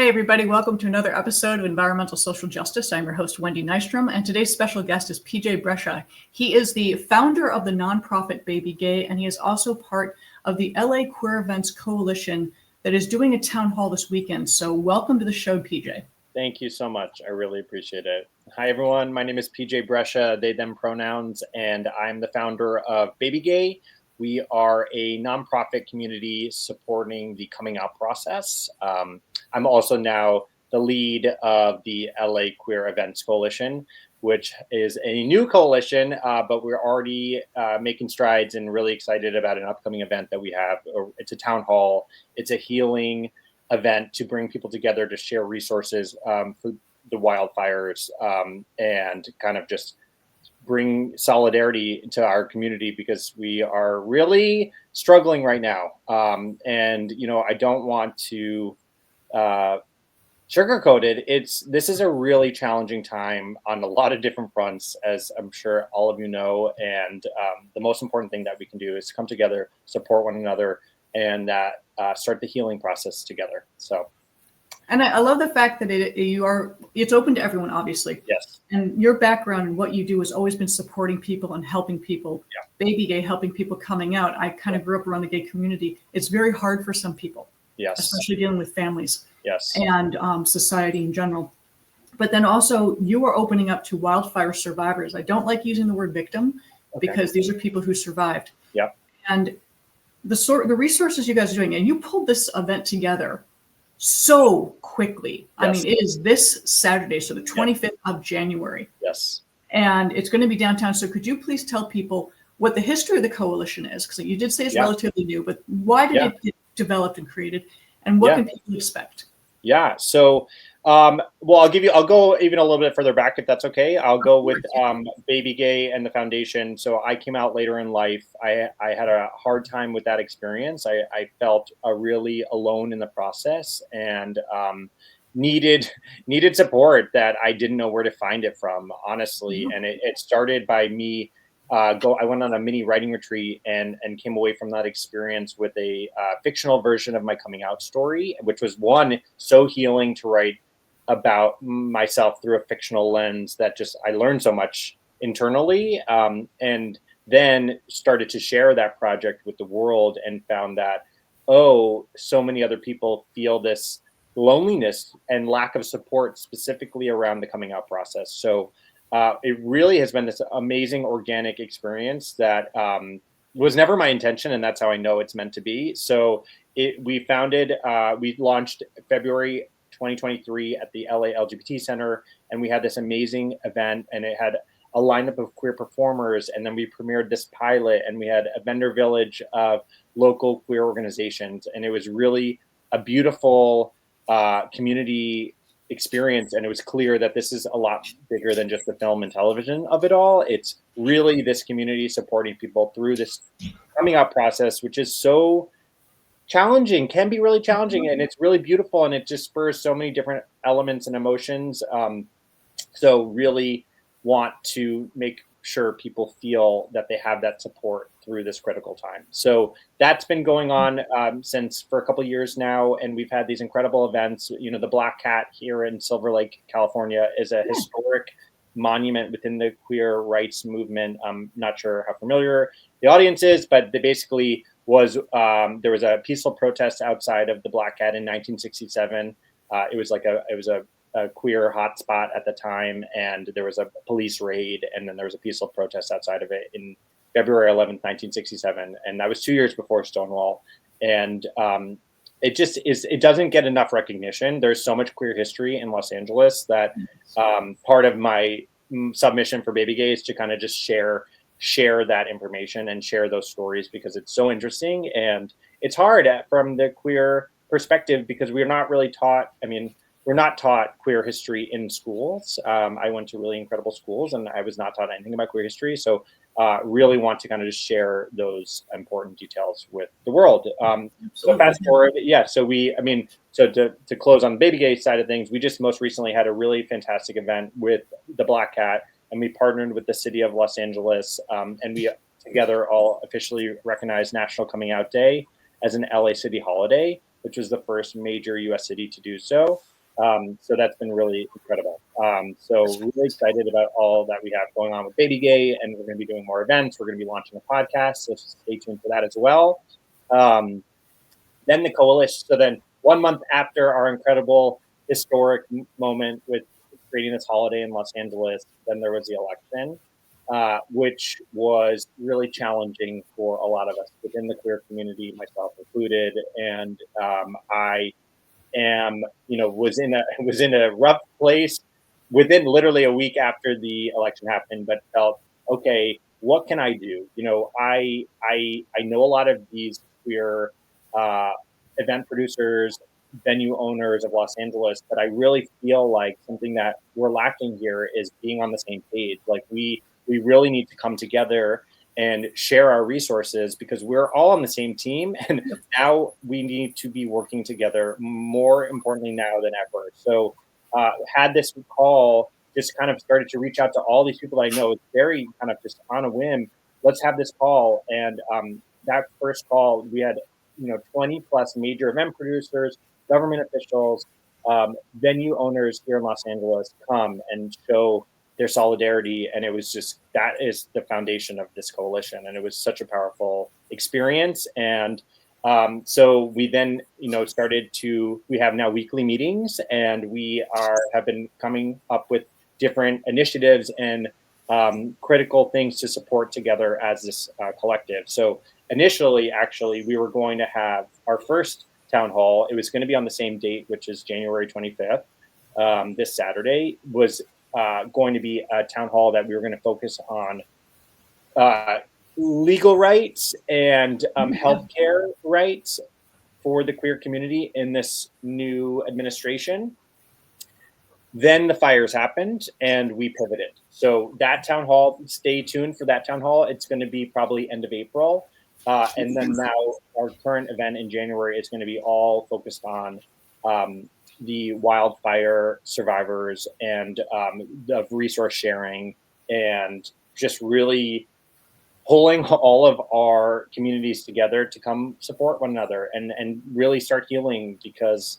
Hey everybody, welcome to another episode of Environmental Social Justice. I'm your host, Wendy Nystrom, and today's special guest is PJ Brescia. He is the founder of the nonprofit Baby Gay, and he is also part of the LA Queer Events Coalition that is doing a town hall this weekend. So welcome to the show, PJ. Thank you so much. I really appreciate it. Hi, everyone. My name is PJ Brescia, they, them pronouns, and I'm the founder of Baby Gay. We are a nonprofit community supporting the coming out process. I'm also now the lead of the LA Queer Events Coalition, which is a new coalition, but we're already making strides and really excited about an upcoming event that we have. It's a town hall. It's a healing event to bring people together to share resources for the wildfires and kind of just bring solidarity to our community because we are really struggling right now. And, you know, I don't want to sugarcoat it. This is a really challenging time on a lot of different fronts, as I'm sure all of you know. And the most important thing that we can do is come together, support one another, and start the healing process together. So. And I love the fact that it's open to everyone, obviously. Yes. And your background and what you do has always been supporting people and helping people. Yeah. Baby Gay, helping people coming out. I kind of grew up around the gay community. It's very hard for some people. Yes. Especially dealing with families. Yes. And society in general. But then also you are opening up to wildfire survivors. I don't like using the word victim because these are people who survived. Yep. And the resources you guys are doing, and you pulled this event together so quickly. Yes. I mean, it is this Saturday, so the 25th of January. Yes. And it's going to be downtown. So could you please tell people what the history of the coalition is? Because you did say it's relatively new, but why did it get developed and created? And what can people expect? Yeah. So, well, I'll go even a little bit further back if that's okay. I'll go with Baby Gay and the foundation. So I came out later in life. I had a hard time with that experience. I felt really alone in the process and needed support that I didn't know where to find it from, honestly. Mm-hmm. And it started by me. I went on a mini writing retreat and came away from that experience with a fictional version of my coming out story, which was so healing to write about myself through a fictional lens that I learned so much internally, and then started to share that project with the world and found that, so many other people feel this loneliness and lack of support specifically around the coming out process. So it really has been this amazing organic experience that was never my intention, and that's how I know it's meant to be. So we launched February 2023 at the LA LGBT Center, and we had this amazing event, and it had a lineup of queer performers, and then we premiered this pilot, and we had a vendor village of local queer organizations, and it was really a beautiful community experience. And it was clear that this is a lot bigger than just the film and television of it all. It's really this community supporting people through this coming out process, which is so challenging, can be really challenging, and it's really beautiful, and it just spurs so many different elements and emotions. So really want to make sure people feel that they have that support through this critical time. So that's been going on for a couple of years now, and we've had these incredible events. You know, the Black Cat here in Silver Lake, California, is a historic monument within the queer rights movement. I'm not sure how familiar the audience is, but they basically there was a peaceful protest outside of the Black Cat in 1967. It was a queer hotspot at the time, and there was a police raid, and then there was a peaceful protest outside of it in February 11th, 1967, and that was 2 years before Stonewall. And it doesn't get enough recognition. There's so much queer history in Los Angeles that part of my submission for Baby Gay is to kind of just share that information and share those stories, because it's so interesting, and it's hard from the queer perspective because we're not really taught. I mean, we're not taught queer history in schools. I went to really incredible schools, and I was not taught anything about queer history. So really want to kind of just share those important details with the world. So fast forward, So to close on the Baby Gay side of things, we just most recently had a really fantastic event with the Black Cat, and we partnered with the city of Los Angeles, and we together all officially recognized National Coming Out Day as an LA city holiday, which was the first major U.S. city to do so. So that's been really incredible. So really excited about all that we have going on with Baby Gay, and we're going to be doing more events. We're going to be launching a podcast, so stay tuned for that as well. Then the coalition. So then 1 month after our incredible historic moment with creating this holiday in Los Angeles, then there was the election, which was really challenging for a lot of us within the queer community, myself included. And I am, was in a rough place within literally a week after the election happened, but felt, okay, what can I do? I know a lot of these queer event producers, venue owners of Los Angeles, but I really feel like something that we're lacking here is being on the same page. Like we really need to come together and share our resources, because we're all on the same team, and now we need to be working together, more importantly now than ever. So had this call, just kind of started to reach out to all these people I know. It's very kind of just on a whim, let's have this call. And that first call, we had 20 plus major event producers, government officials, venue owners here in Los Angeles come and show their solidarity. And it was just, that is the foundation of this coalition. And it was such a powerful experience. And so we then, we have now weekly meetings, and we have been coming up with different initiatives and critical things to support together as this collective. So initially, actually, we were going to have our first town hall. It was going to be on the same date, which is January 25th. This Saturday was going to be a town hall that we were going to focus on legal rights and healthcare rights for the queer community in this new administration. Then the fires happened and we pivoted. So that town hall, stay tuned for that town hall. It's going to be probably end of April. And then now our current event in January is going to be all focused on the wildfire survivors and the resource sharing, and just really pulling all of our communities together to come support one another and really start healing, because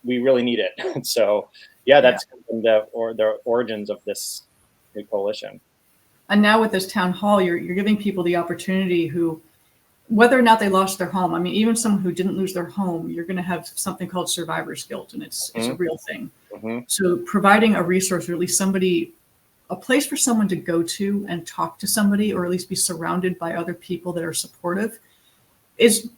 we really need it. So yeah, that's the origins of this new coalition. And now with this town hall, you're giving people the opportunity who, whether or not they lost their home, I mean, even someone who didn't lose their home, you're going to have something called survivor's guilt, and it's a real thing. Mm-hmm. So providing a resource, or at least a place for someone to go to and talk to somebody, or at least be surrounded by other people that are supportive, is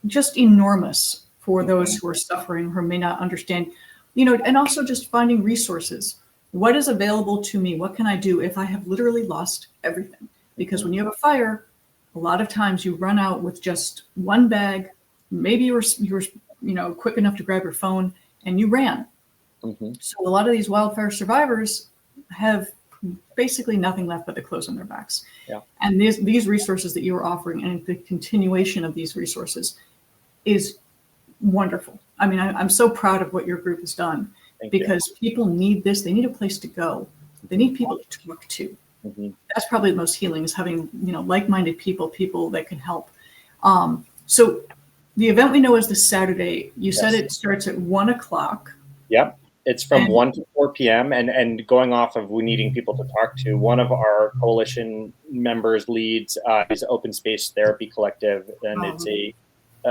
just enormous for those who are suffering, who may not understand, and also just finding resources. What is available to me? What can I do if I have literally lost everything? Because when you have a fire, a lot of times you run out with just one bag. Maybe you were quick enough to grab your phone and you ran. Mm-hmm. So a lot of these wildfire survivors have basically nothing left but the clothes on their backs. Yeah. And these resources that you are offering, and the continuation of these resources, is wonderful. I mean, I'm so proud of what your group has done. Because people need this. They need a place to go. They need people to talk to. Mm-hmm. That's probably the most healing, is having, like-minded people that can help. So the event we know is this Saturday. You said it starts at 1:00. Yep. It's from 1 to 4 p.m. And going off of we needing people to talk to, one of our coalition members leads is Open Space Therapy Collective, and it's an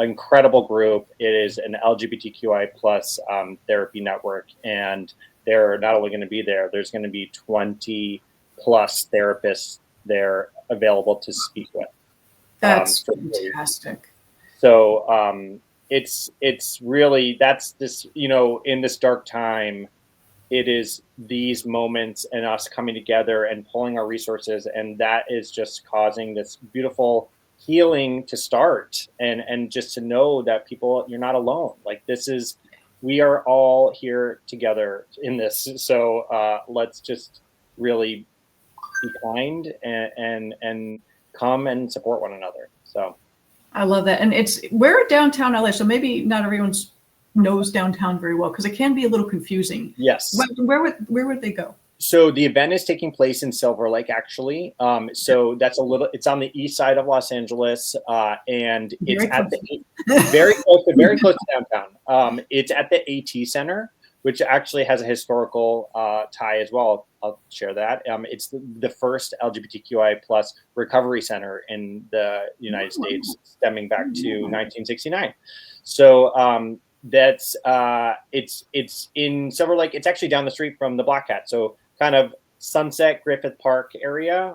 incredible group. It is an LGBTQI plus therapy network, and they're not only going to be there, there's going to be 20 plus therapists there available to speak with. That's fantastic. So it's really, that's this, in this dark time, it is these moments and us coming together and pulling our resources, and that is just causing this beautiful healing to start, and just to know that people, you're not alone. Like, we are all here together in this. So let's just really be kind and come and support one another. So I love that. And we're downtown LA, so maybe not everyone knows downtown very well, because it can be a little confusing. Yes. Where would they go? So the event is taking place in Silver Lake, actually. So that's it's on the east side of Los Angeles, and it's very close to downtown. It's at the AT Center. which actually has a historical tie as well. I'll share that. It's the first LGBTQI plus recovery center in the United States, stemming back to 1969. So that's it's in Silver Lake. It's actually down the street from the Black Cat. So kind of Sunset Griffith Park area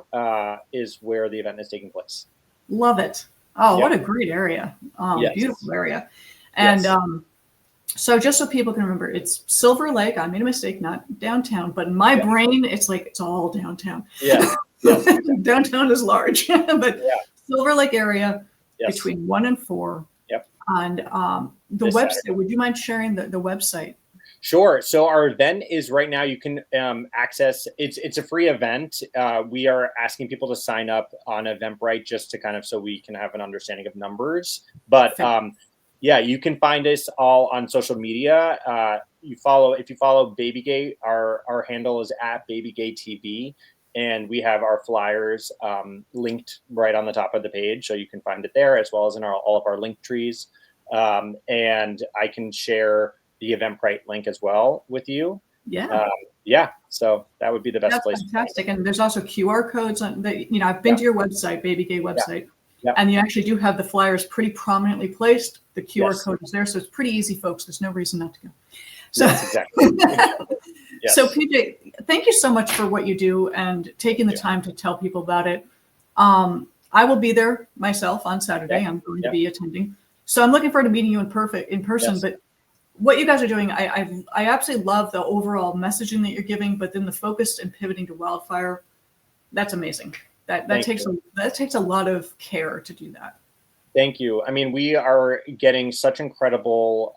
is where the event is taking place. Love it. Oh, Yep. what a great area. Yes. Beautiful area. And Yes. so just so people can remember, it's Silver Lake. I made a mistake, not downtown, but in my Yeah. brain, it's like it's all downtown. Yes. Yes. Downtown is large, but Yeah. Silver Lake area Yes. between 1 and 4. Yep. And the This website, Saturday. would you mind sharing the website? Sure. So our event is right now. You can access. It's a free event. We are asking people to sign up on Eventbrite just to kind of so we can have an understanding of numbers. But yeah, you can find us all on social media. If you follow Baby Gay, our handle is at Baby Gay TV, and we have our flyers linked right on the top of the page, so you can find it there as well as in all of our link trees. And I can share the Eventbrite link as well with you. Yeah. Yeah. So that would be the best That's place. fantastic. And there's also QR codes on the, I've been to your website, Baby Gay website, Yeah. and you actually do have the flyers pretty prominently placed. The QR Yes. code is there. So it's pretty easy, folks. There's no reason not to go. So, Yes, exactly. Yes. So PJ, thank you so much for what you do and taking the time to tell people about it. I will be there myself on Saturday. I'm going to be attending. So I'm looking forward to meeting you in person, Yes. but what you guys are doing, I absolutely love the overall messaging that you're giving, but then the focus and pivoting to wildfire, that's amazing. That takes a lot of care to do that. Thank you. I mean, we are getting such incredible,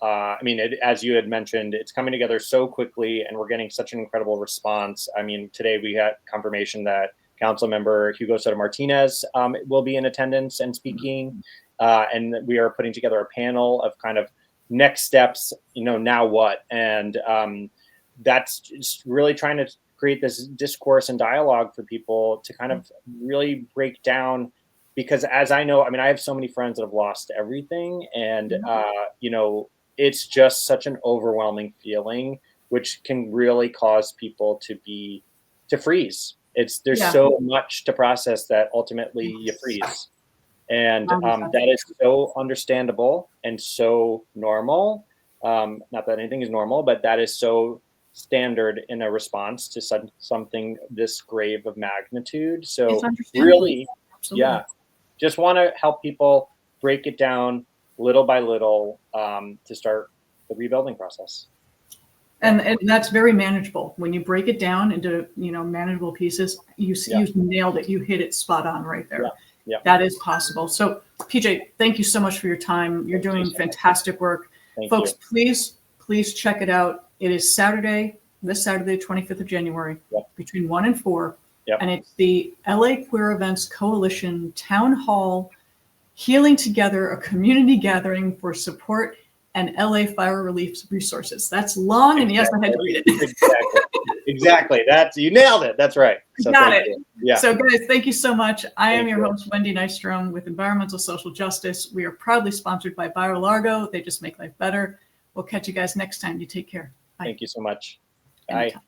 as you had mentioned, it's coming together so quickly and we're getting such an incredible response. I mean, today we had confirmation that Council Member Hugo Soto Martinez will be in attendance and speaking. And we are putting together a panel of kind of next steps, now what? And that's just really trying to create this discourse and dialogue for people to kind of really break down, because as I know, I have so many friends that have lost everything, and it's just such an overwhelming feeling, which can really cause people to freeze. There's so much to process that ultimately you freeze. And that is so understandable and so normal. Not that anything is normal, but that is so standard in a response to something this grave of magnitude. So really, just want to help people break it down little by little to start the rebuilding process. And that's very manageable. When you break it down into manageable pieces, you nailed it. You hit it spot on right there. Yeah. That is possible. So PJ, thank you so much for your time. You're doing fantastic work. Folks, please check it out. It is this Saturday, 25th of January, between 1 and 4. And it's the LA Queer Events Coalition Town Hall Healing Together, a community gathering for support and LA fire relief resources. That's long, and yes, I had to read it. Exactly. You nailed it. That's right. So got it. Yeah. So guys, thank you so much. I am your host, Wendy Nystrom with Environmental Social Justice. We are proudly sponsored by BioLargo. They just make life better. We'll catch you guys next time. You take care. Bye. Thank you so much. Anytime. Bye.